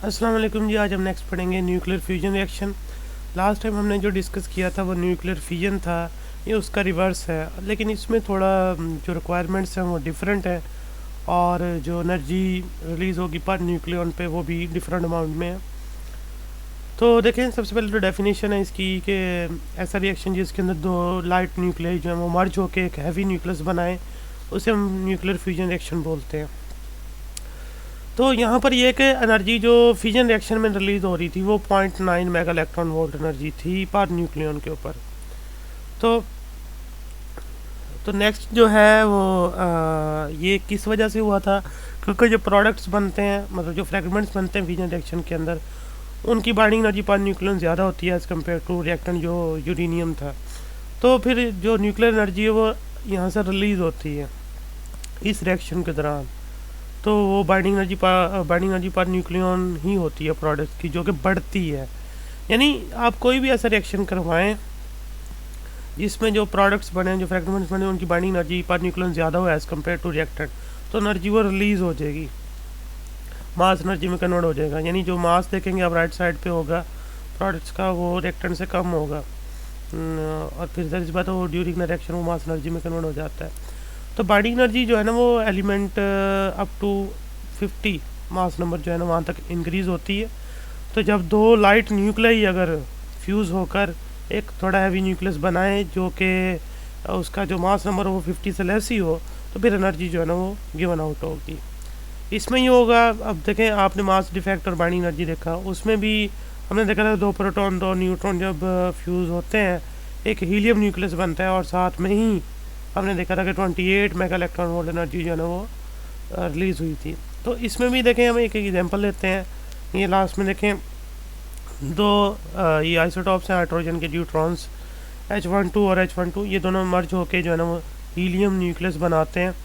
अस्सलाम वालेकुम जी। आज हम नेक्स्ट पढ़ेंगे nuclear fusion reaction. Last time हमने जो डिस्कस किया था वो न्यूक्लियर फिजन था, ये उसका रिवर्स है, लेकिन इसमें थोड़ा जो रिक्वायरमेंट्स हैं वो डिफरेंट है और जो एनर्जी रिलीज़ होगी पर न्यूक्लियन पे वो भी डिफरेंट अमाउंट में है। तो देखें, सबसे पहले तो डेफिनेशन है इसकी कि ऐसा रिएक्शन जिसके अंदर दो लाइट न्यूक्लियाई जो है वो मर्ज होकर एक हैवी न्यूक्लियस बनाए, उसे हम न्यूक्लियर फ्यूजन रिएक्शन बोलते हैं। तो यहाँ पर ये कि एनर्जी जो फिजन रिएक्शन में रिलीज़ हो रही थी वो 0.9 मेगा इलेक्ट्रॉन वोल्ट एनर्जी थी पर न्यूक्लियन के ऊपर। तो नेक्स्ट जो है वो ये किस वजह से हुआ था, क्योंकि जो प्रोडक्ट्स बनते हैं, मतलब जो फ्रेगमेंट्स बनते हैं फिजन रिएक्शन के अंदर, उनकी बाइंडिंग एनर्जी पर न्यूक्लियन ज़्यादा होती है एज़ कम्पेयर टू रिएक्टेंट जो यूरेनियम था। तो फिर जो न्यूक्लियर एनर्जी है वो यहाँ से रिलीज़ होती है इस रिएक्शन के दौरान, तो वो बाइंडिंग एनर्जी पर न्यूक्लियन ही होती है प्रोडक्ट की, जो कि बढ़ती है। यानी आप कोई भी ऐसा रिएक्शन करवाएं जिसमें जो प्रोडक्ट्स बने, जो फ्रेगमेंट्स बने, उनकी बाइंडिंग एनर्जी पर न्यूक्लियन ज़्यादा हो एज़ कम्पेयर टू रिएक्टेंट, तो एनर्जी वो रिलीज़ हो जाएगी, मास एनर्जी में कन्वर्ट हो जाएगा। यानी जो मास देखेंगे आप राइट साइड पे होगा प्रोडक्ट्स का, वो रिएक्टेंट से कम होगा और फिर जाहिर सी बात है वो ड्यूरिंग द रिएक्शन वो मास एनर्जी में कन्वर्ट हो जाता है। तो बाइंडिंग एनर्जी जो है ना वो element up to 50 mass number जो है ना वहाँ तक इंक्रीज़ होती है। तो जब दो लाइट न्यूक्लियाई अगर फ्यूज़ होकर एक थोड़ा हैवी न्यूक्लियस बनाए जो कि उसका जो मास नंबर वो 50 से लेस ही हो, तो फिर एनर्जी जो है ना वो गिवन आउट होगी। इसमें ये होगा, अब देखें आपने मास डिफेक्ट और बाइंडिंग एनर्जी देखा, उसमें भी हमने देखा था दो प्रोटॉन दो न्यूट्रॉन जब फ्यूज़ होते हैं एक हीलियम न्यूक्लियस बनता है, और साथ में ही हमने देखा था कि 28 मेगा इलेक्ट्रॉन वोल्ट एनर्जी जो है ना वो रिलीज़ हुई थी। तो इसमें भी देखें, हम एक एग्जांपल लेते हैं। ये लास्ट में देखें दो ये आइसोटॉप्स हैं हाइड्रोजन के, न्यूट्रॉन्स H12 और H12, ये दोनों मर्ज होके जो है ना वो हीलियम न्यूक्लियस बनाते हैं,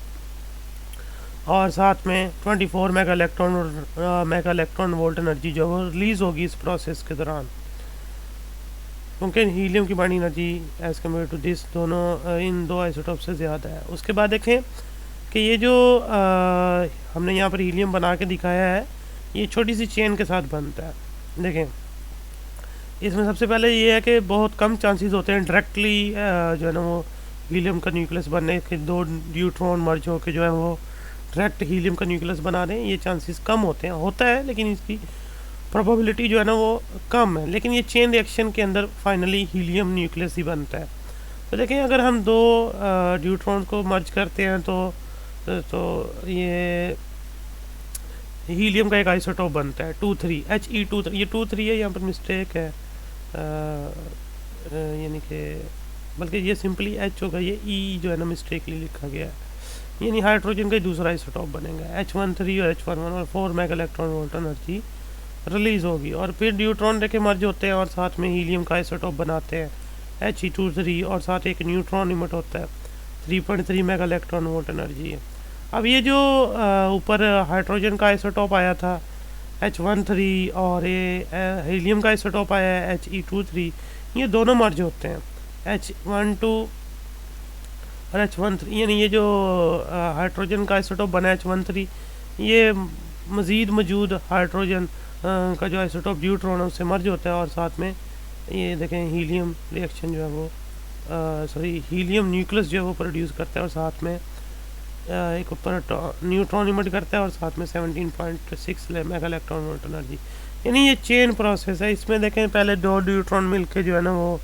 और साथ में 24 मेगा इलेक्ट्रॉन वोल्ट एनर्जी जो है वो रिलीज़ होगी इस प्रोसेस के दौरान, क्योंकि हीलियम की binding energy as compare to this दोनों इन दो आइसोटॉप से ज़्यादा है। उसके बाद देखें कि ये जो हमने यहाँ पर हीलियम बना के दिखाया है, ये छोटी सी चेन के साथ बनता है। देखें इसमें सबसे पहले ये है कि बहुत कम चांसेस होते हैं डायरेक्टली जो है ना वो हीलियम का न्यूक्लियस बनने के, दो न्यूट्रॉन मर्ज होकर जो है वो डायरेक्ट हीलियम का न्यूक्लियस बना दें, ये चांसेस कम होते हैं। होता है लेकिन इसकी प्रोबेबिलिटी जो है ना वो कम है, लेकिन ये चेन रिएक्शन के अंदर फाइनली हीलियम न्यूक्लियस ही बनता है। तो देखें अगर हम दो न्यूट्रॉन को मर्ज करते हैं तो ये हीलियम का एक आइसोटोप बनता है 2,3 He2, ये 2,3 है, यहाँ पर मिस्टेक है, यानी कि बल्कि ये सिंपली H होगा, ये E जो है ना मिस्टेकली लिखा गया है, यानी हाइड्रोजन का ही दूसरा आइसोटोप बनेगा H13 और H11, और 4 mega electron volt energy release होगी। और फिर न्यूट्रॉन देखे मर्ज होते हैं और साथ में हीलियम का आइसोटोप बनाते हैं He23, और साथ एक न्यूट्रॉन इमिट होता है, 3.3 मेगा इलेक्ट्रॉन वोल्ट एनर्जी है। अब ये जो ऊपर हाइड्रोजन का आइसोटोप आया था H13 और ये हीलियम का आइसोटोप आया है He23, ये दोनों मर्ज होते हैं H12 और H13, यानी ये जो हाइड्रोजन का आइसोटोप बना है H13, ये मज़ीद मौजूद हाइड्रोजन का जो आइसोटोप न्यूट्रॉन है उससे मर्ज होता है, और साथ में ये देखें हीलियम रिएक्शन जो है वो हीलियम न्यूक्लियस जो है वो प्रोड्यूस करता है, और साथ में एक ऊपर न्यूट्रॉन इमिट करता है, और साथ में 17.6 मेगा इलेक्ट्रॉन वोल्ट एनर्जी। यानी ये चेन प्रोसेस है। इसमें देखें पहले दो न्यूट्रॉन मिलके जो है ना वो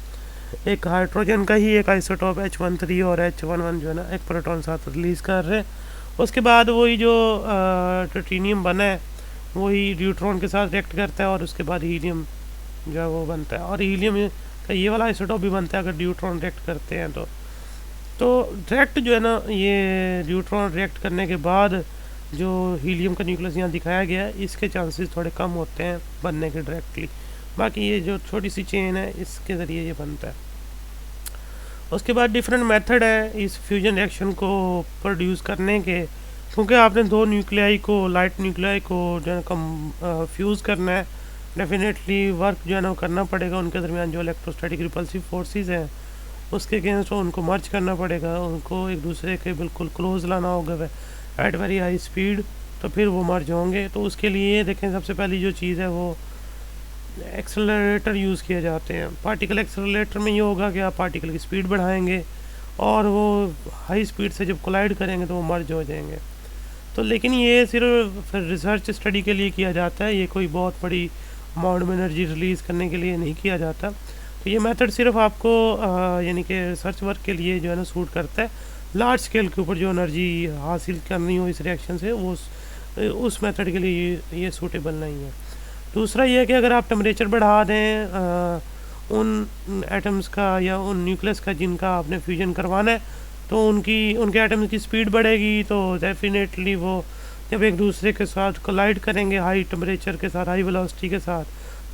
एक हाइड्रोजन का ही एक आइसोटोप H13 और H11 जो है ना एक प्रोटॉन साथ रिलीज़ कर रहे हैं। उसके बाद वही जो ट्रिटिनियम बना है वही न्यूट्रॉन के साथ रिएक्ट करता है, और उसके बाद हीलियम जो है वो बनता है, और हीलियम का ये वाला आइसोटोप भी बनता है अगर न्यूट्रॉन रिएक्ट करते हैं तो डायरेक्ट जो है ना ये न्यूट्रॉन रिएक्ट करने के बाद जो हीलियम का न्यूक्लियस यहाँ दिखाया गया है इसके चांसेस थोड़े कम होते हैं बनने के डायरेक्टली। बाकी ये जो छोटी सी चेन है इसके ज़रिए ये बनता है। उसके बाद डिफरेंट मेथड है इस फ्यूजन रिएक्शन को प्रोड्यूस करने के, क्योंकि आपने दो न्यूक्लियाई को, लाइट न्यूक्लियाई को जो है कम फ्यूज़ करना है, डेफिनेटली वर्क जो है ना करना पड़ेगा, उनके दरमियान जो इलेक्ट्रोस्टैटिक रिपल्सिव फोर्सेस हैं उसके अगेंस्ट उनको मर्ज करना पड़ेगा, उनको एक दूसरे के बिल्कुल क्लोज लाना होगा एट वेरी हाई स्पीड, तो फिर वो मर्ज होंगे। तो उसके लिए देखें, सबसे पहली जो चीज़ है वो एक्सेलरेटर यूज़ किए जाते हैं। पार्टिकल एक्सेलरेटर में ये होगा कि आप पार्टिकल की स्पीड बढ़ाएंगे और वो हाई स्पीड से जब कोलाइड करेंगे तो वो मर्ज हो जाएंगे। तो लेकिन ये सिर्फ रिसर्च स्टडी के लिए किया जाता है, ये कोई बहुत बड़ी अमाउंट में एनर्जी रिलीज़ करने के लिए नहीं किया जाता। तो ये मेथड सिर्फ आपको यानी कि रिसर्च वर्क के लिए जो है ना सूट करता है। लार्ज स्केल के ऊपर जो एनर्जी हासिल करनी हो इस रिएक्शन से, वो उस मेथड के लिए ये सूटेबल नहीं है। दूसरा ये है कि अगर आप टेम्परेचर बढ़ा दें उन एटम्स का या उन न्यूक्लियस का जिनका आपने फ्यूजन करवाना है, तो उनके एटम्स की स्पीड बढ़ेगी, तो डेफिनेटली वो जब एक दूसरे के साथ कोलाइड करेंगे हाई टेम्परेचर के साथ, हाई वेलोसिटी के साथ,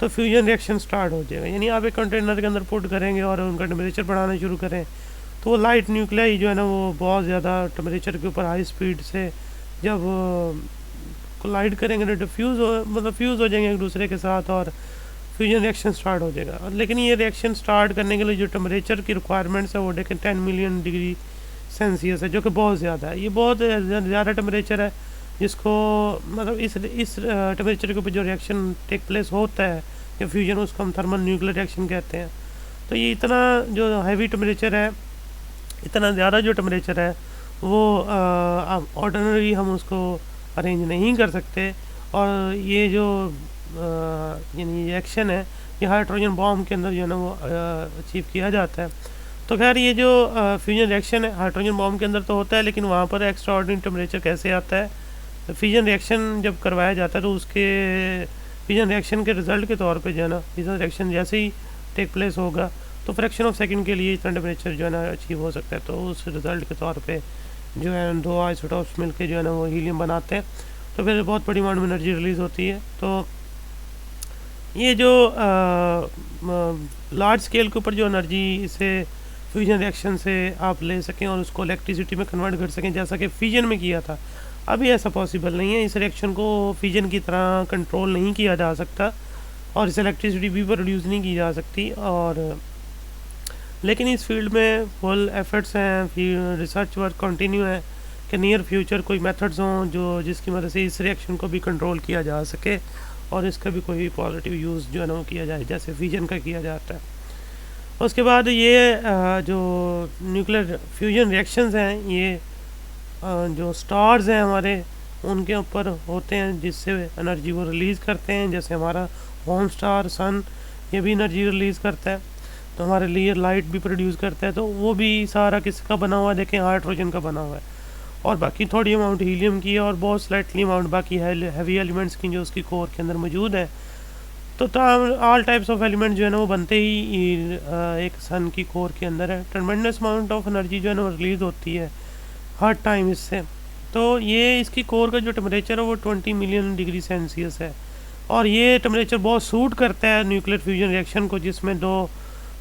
तो फ्यूजन रिएक्शन स्टार्ट हो जाएगा। यानी आप एक कंटेनर के अंदर पुट करेंगे और उनका टेम्परेचर बढ़ाना शुरू करें, तो वो लाइट न्यूक्लियाई जो है ना वो बहुत ज़्यादा टेम्परेचर के ऊपर हाई स्पीड से जब कोलाइड करेंगे तो फ्यूज़ हो जाएंगे एक दूसरे के साथ और फ्यूजन रिएक्शन स्टार्ट हो जाएगा। लेकिन ये रिएक्शन स्टार्ट करने के लिए जो टेम्परेचर की रिक्वायरमेंट्स है वो देखें 10 मिलियन डिग्री सेल्सियस है, जो कि बहुत ज़्यादा है। ये बहुत ज़्यादा टेम्परेचर है, जिसको मतलब इस टेम्परेचर के ऊपर जो रिएक्शन टेक प्लेस होता है या फ्यूजन, उसको हम थर्मल न्यूक्लियर रिएक्शन कहते हैं। तो ये इतना जो हैवी टेम्परेचर है, इतना ज़्यादा जो टेम्परेचर है वो ऑर्डिनरी हम उसको अरेंज नहीं कर सकते। और ये जो यानी रिएक्शन है ये हाइड्रोजन बॉम्ब के अंदर जो है ना वो अचीव किया जाता है। तो खैर ये जो फ्यूजन रिएक्शन है हाइड्रोजन बॉम्ब के अंदर तो होता है, लेकिन वहाँ पर एक्स्ट्रा ऑर्डिनरी टेम्परेचर कैसे आता है? फ्यूजन रिएक्शन जब करवाया जाता है तो उसके फ्यूजन रिएक्शन के रिजल्ट के तौर पे जो है ना, फ्यूजन रिएक्शन जैसे ही टेक प्लेस होगा तो फ्रैक्शन ऑफ सेकंड के लिए इतना टेम्परेचर जो है ना अचीव हो सकता है। तो उस रिजल्ट के तौर पे जो है दो आइसोटॉप्स मिलके जो है ना वो हीलियम बनाते हैं, तो फिर बहुत बड़ी अमाउंट में एनर्जी रिलीज़ होती है। तो ये जो लार्ज स्केल के ऊपर जो एनर्जी से फ्यूजन रिएक्शन से आप ले सकें और उसको इलेक्ट्रिसिटी में कन्वर्ट कर सकें, जैसा कि फ्यूजन में किया था, अभी ऐसा पॉसिबल नहीं है। इस रिएक्शन को फ्यूजन की तरह कंट्रोल नहीं किया जा सकता और इस इलेक्ट्रिसिटी भी प्रोड्यूस नहीं की जा सकती। और लेकिन इस फील्ड में फुल एफर्ट्स हैं, फिर रिसर्च वर्क कंटिन्यू है कि नियर फ्यूचर कोई मेथड्स हों जो जिसकी मदद से इस रिएक्शन को भी कंट्रोल किया जा सके और इसका भी कोई पॉजिटिव यूज़ जो है ना वो किया जाए, जैसे फ्यूजन का किया जाता है। उसके बाद ये जो न्यूक्लियर फ्यूजन रिएक्शंस हैं, ये जो स्टार्स हैं हमारे, उनके ऊपर होते हैं, जिससे एनर्जी वो रिलीज़ करते हैं। जैसे हमारा होम स्टार सन, ये भी एनर्जी रिलीज़ करता है, तो हमारे लिए लाइट भी प्रोड्यूस करता है। तो वो भी सारा किसका बना हुआ है? देखें, हाइड्रोजन का बना हुआ है, और बाकी थोड़ी अमाउंट हीलियम की और बहुत स्लाइटली अमाउंट बाकी हैवी एलिमेंट्स की जो उसकी कोर के अंदर मौजूद है। तो ऑल टाइप्स ऑफ एलिमेंट जो है ना वो बनते ही एक सन की कोर के अंदर है। ट्रेमेंडस अमाउंट ऑफ एनर्जी जो है ना वो रिलीज़ होती है हर टाइम इससे। तो ये इसकी कोर का जो टेम्परेचर है वो 20 मिलियन डिग्री सेल्सियस है, और ये टेम्परेचर बहुत सूट करता है न्यूक्लियर फ्यूजन रिएक्शन को, जिसमें दो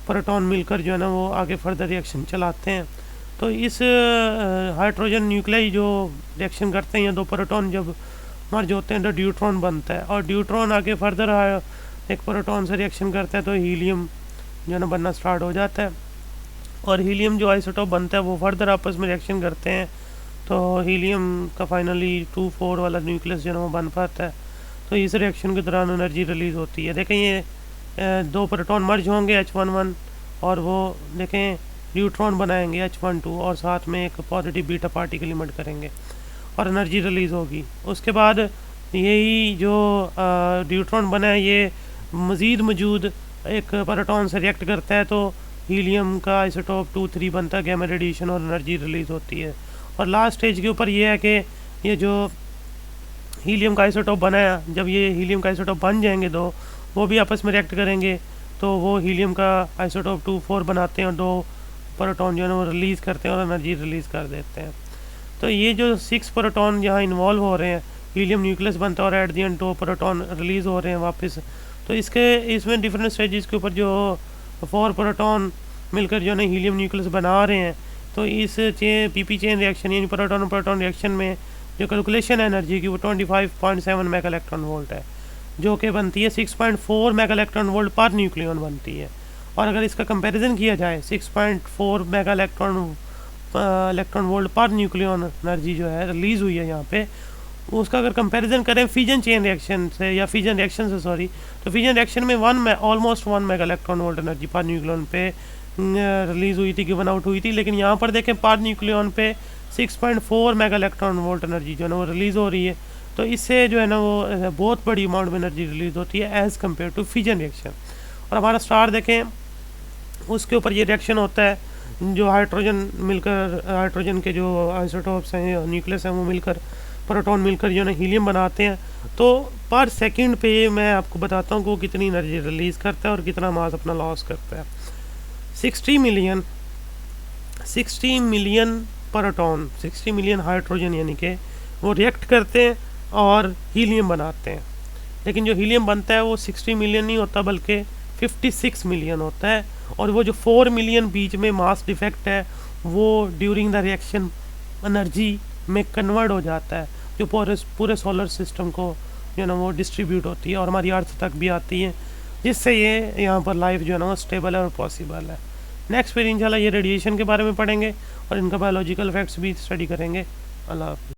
प्रोटॉन मिलकर जो है ना वो आगे फर्दर रिएक्शन चलाते हैं। तो इस हाइड्रोजन न्यूक्लियाई जो रिएक्शन करते हैं, या दो प्रोटॉन जब मर्ज होते हैं तो ड्यूट्रॉन बनता है, और ड्यूट्रॉन आगे फर्दर एक प्रोटॉन से रिएक्शन करता है तो हीलियम जो है ना बनना स्टार्ट हो जाता है। और हीलियम जो आइसोटॉप बनता है वो फर्दर आपस में रिएक्शन करते हैं, तो हीलियम का फाइनली 2-4 वाला न्यूक्लियस जो है ना वो बन पाता है। तो इस रिएक्शन के दौरान एनर्जी रिलीज़ होती है। देखें, ये दो प्रोटॉन मर्ज होंगे H11, और वो देखें न्यूट्रॉन बनाएंगे H12, और साथ में एक पॉजिटिव बीटा पार्टिकल इमिट करेंगे और एनर्जी रिलीज़ होगी। उसके बाद यही जो न्यूट्रॉन बना है ये मज़ीद मौजूद एक प्रोटॉन से रिएक्ट करता है, तो हीलियम का आइसोटॉप 2-3 बनता है, गैमा रेडिएशन, और एनर्जी रिलीज़ होती है। और लास्ट स्टेज के ऊपर ये है कि ये जो हीलियम का आइसोटॉप बनाया, जब ये हीलियम का आइसोटॉप बन जाएंगे दो, वो भी आपस में रिएक्ट करेंगे, तो वो हीलियम का आइसोटॉप 2-4 बनाते हैं, और दो प्रोटॉन जो है ना वो रिलीज़ करते हैं और एनर्जी रिलीज़ कर देते हैं। तो ये जो 6 प्रोटॉन यहाँ इन्वॉल्व हो रहे हैं, हीलियम न्यूक्लियस बनता है और at the and 2 proton release हो रहे हैं वापस। तो इसमें डिफरेंट स्टेजेस के ऊपर जो 4 प्रोटॉन मिलकर जो है ना हीलियम न्यूक्लियस बना रहे हैं, तो इस पीपी चेन रिएक्शन यानी प्रोटॉन प्रोटॉन रिएक्शन में जो कैलकुलेशन है एनर्जी की वो 25.7 मेगा इलेक्ट्रॉन वोल्ट है, जो कि बनती है 6.4 mega electron volt per nucleon बनती है। और अगर इसका कंपैरिजन किया जाए 6.4 mega electron volt per nucleon energy जो है रिलीज़ हुई है यहाँ पे, उसका अगर कंपैरिजन करें फिजन चेन रिएक्शन से या फिजन रिएक्शन से सॉरी, तो फिजन रिएक्शन में almost 1 mega electron volt energy per nucleon पे रिलीज हुई थी, गिवन आउट हुई थी। लेकिन यहाँ पर देखें पर न्यूक्लियन पे 6.4 मेगा इलेक्ट्रॉन वोल्ट एनर्जी जो है ना वो रिलीज़ हो रही है। तो इससे जो है ना वो बहुत बड़ी अमाउंट में एनर्जी रिलीज होती है as compare to fission reaction. और हमारा स्टार देखें, उसके ऊपर ये रिएक्शन होता है, जो हाइड्रोजन के जो आइसोटोप्स हैं, न्यूक्लियस हैं, वो मिलकर प्रोटॉन मिलकर जो है हीलियम बनाते हैं। तो पर सेकंड पे मैं आपको बताता हूँ कि वो कितनी एनर्जी रिलीज़ करता है और कितना मास अपना लॉस करता है। 60 मिलियन प्रोटॉन, 60 मिलियन हाइड्रोजन यानी कि वो रिएक्ट करते हैं और हीलियम बनाते हैं। लेकिन जो हीलियम बनता है वो 60 मिलियन नहीं होता बल्कि 56 मिलियन होता है। और वो जो 4 मिलियन बीच में मास डिफेक्ट है वो ड्यूरिंग द रिएक्शन एनर्जी में कन्वर्ट हो जाता है, जो पूरे सोलर सिस्टम को जो है ना वो डिस्ट्रीब्यूट होती है और हमारी अर्थ तक भी आती है, जिससे ये यहाँ पर लाइफ जो है ना वो स्टेबल है और पॉसिबल है। नेक्स्ट फिर इंशाल्लाह ये रेडिएशन के बारे में पढ़ेंगे और इनका बायोलॉजिकल इफेक्ट्स भी स्टडी करेंगे। अल्लाह हाफ़िज़।